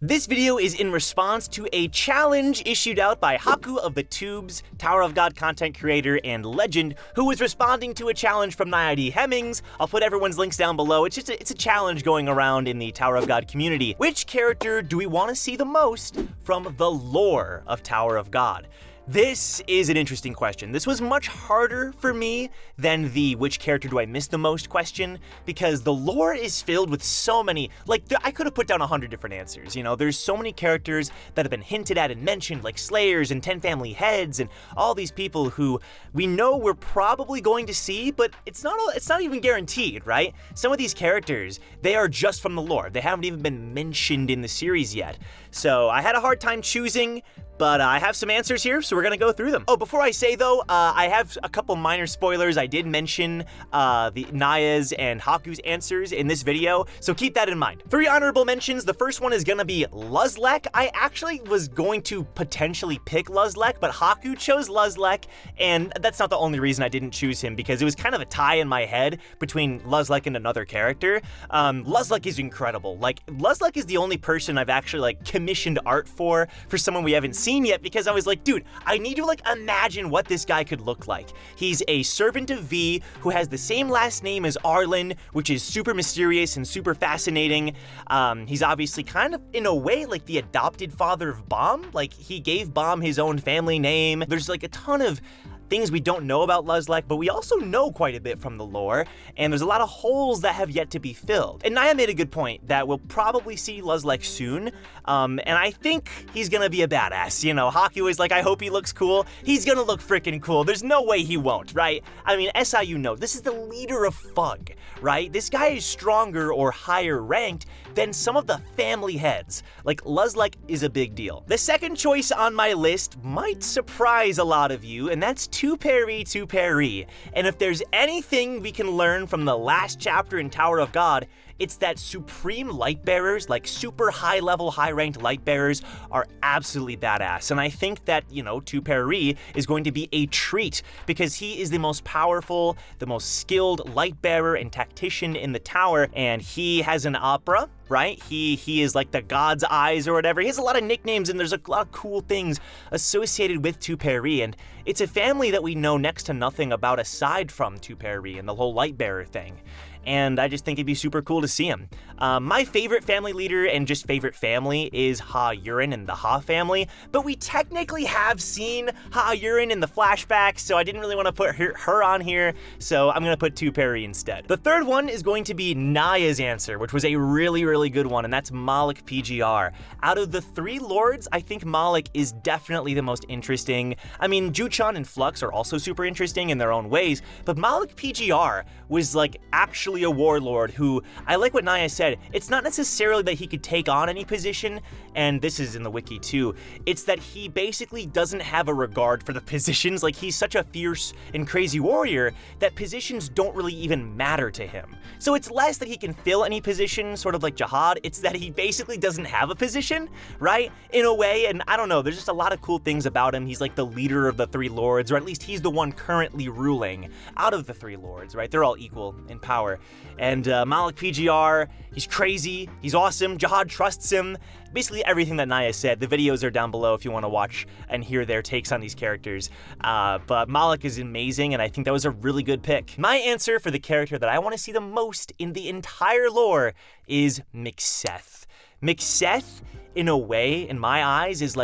This video is in response to a challenge issued out by Haku of the Tubes, Tower of God content creator and legend, who was responding to a challenge from Nayade Hemmings. I'll put everyone's links down below. It's a challenge going around in the Tower of God community. Which character do we want to see the most from the lore of Tower of God? This is an interesting question. This was much harder for me than the which character do I miss the most question, because the lore is filled with so many, I could have put down 100 different answers, you know? There's so many characters that have been hinted at and mentioned, like Slayers and 10 Family Heads and all these people who we know we're probably going to see, but it's not even guaranteed, right? Some of these characters, they are just from the lore. They haven't even been mentioned in the series yet. So I had a hard time choosing, but I have some answers here, so we're gonna go through them. Oh, before I say though, I have a couple minor spoilers. I did mention the Naya's and Haku's answers in this video, so keep that in mind. 3 honorable mentions. The first one is gonna be Luslec. I actually was going to potentially pick Luslec, but Haku chose Luslec, and that's not the only reason I didn't choose him, because it was kind of a tie in my head between Luslec and another character. Luslec is incredible. Luslec is the only person I've actually commissioned art for someone we haven't seen yet, because I was like, dude, I need to imagine what this guy could look like. He's a servant of V who has the same last name as Arlen, which is super mysterious and super fascinating. He's obviously kind of, in a way, like the adopted father of Bomb. He gave Bomb his own family name. There's a ton of things we don't know about Luslec, but we also know quite a bit from the lore, and there's a lot of holes that have yet to be filled. And Naya made a good point that we'll probably see Luslec soon, and I think he's gonna be a badass. You know, Haku is I hope he looks cool. He's gonna look freaking cool. There's no way he won't, right? I mean, SIU know, this is the leader of FUG, right? This guy is stronger or higher ranked than some of the family heads. Luslec is a big deal. The second choice on my list might surprise a lot of you, and that's Peri. And if there's anything we can learn from the last chapter in Tower of God, it's that supreme light bearers, super high level, high ranked light bearers, are absolutely badass. And I think that, Peri is going to be a treat, because he is the most powerful, the most skilled light bearer and tactician in the tower, and he has an opera, right? He is the God's Eyes or whatever. He has a lot of nicknames, and there's a lot of cool things associated with Peri, and it's a family that we know next to nothing about aside from Peri and the whole light bearer thing. And I just think it'd be super cool to see him. My favorite family leader and just favorite family is Ha-Yurin and the Ha family, but we technically have seen Ha-Yurin in the flashbacks, so I didn't really want to put her on here, so I'm gonna put Peri instead. The third one is going to be Naya's answer, which was a really, really good one, and that's Malik Pgr. Out of the 3 lords, I think Malik is definitely the most interesting. I mean, Juchon and Flux are also super interesting in their own ways, but Malik Pgr was actually a warlord who, I like what Naya said, it's not necessarily that he could take on any position, and this is in the wiki too, it's that he basically doesn't have a regard for the positions. He's such a fierce and crazy warrior that positions don't really even matter to him. So it's less that he can fill any position, sort of like Jihad, it's that he basically doesn't have a position, right? In a way, and I don't know, there's just a lot of cool things about him. He's the leader of the 3 lords, or at least he's the one currently ruling out of the 3 lords, right? They're all equal in power. And Malik Pgr, he's crazy, he's awesome, Jihad trusts him. Basically everything that Naya said. The videos are down below if you want to watch and hear their takes on these characters. But Malik is amazing, and I think that was a really good pick. My answer for the character that I want to see the most in the entire lore is Macseth. Macseth, in a way, in my eyes, is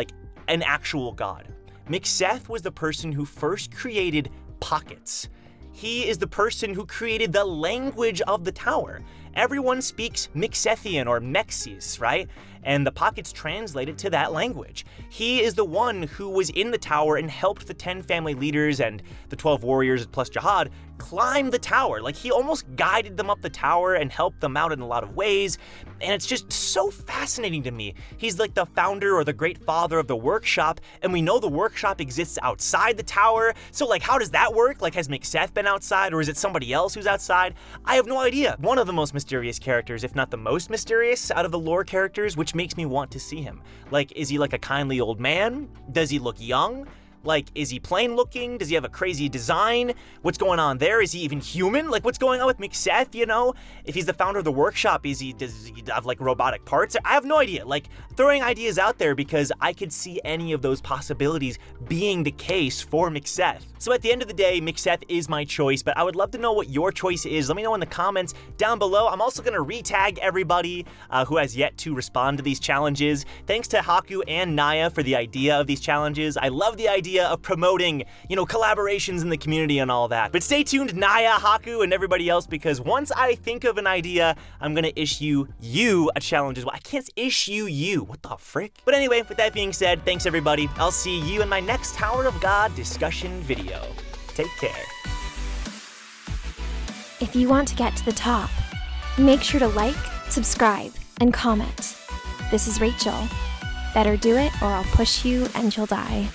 an actual god. Macseth was the person who first created pockets. He is the person who created the language of the tower. Everyone speaks Macsethian or Mexis, right? And the pockets translated to that language. He is the one who was in the tower and helped the 10 family leaders and the 12 warriors plus Jihad climb the tower. He almost guided them up the tower and helped them out in a lot of ways. And it's just so fascinating to me. He's the founder or the great father of the workshop, and we know the workshop exists outside the tower. So how does that work? Has Macseth been outside, or is it somebody else who's outside? I have no idea. One of the most mysterious characters, if not the most mysterious out of the lore characters, which makes me want to see him. Is he a kindly old man? Does he look young? Like, is he plain looking? Does he have a crazy design? What's going on there? Is he even human? Like, what's going on with Macseth, you know? If he's the founder of the workshop, does he have, like, robotic parts? I have no idea. Like, throwing ideas out there because I could see any of those possibilities being the case for Macseth. So at the end of the day, Macseth is my choice, but I would love to know what your choice is. Let me know in the comments down below. I'm also going to re-tag everybody who has yet to respond to these challenges. Thanks to Haku and Naya for the idea of these challenges. I love the idea of promoting, you know, collaborations in the community and all that. But stay tuned, Naya, Haku, and everybody else, because once I think of an idea, I'm going to issue you a challenge as well. I can't issue you. What the frick? But anyway, with that being said, thanks everybody. I'll see you in my next Tower of God discussion video. Take care. If you want to get to the top, make sure to like, subscribe, and comment. This is Rachel. Better do it or I'll push you and you'll die.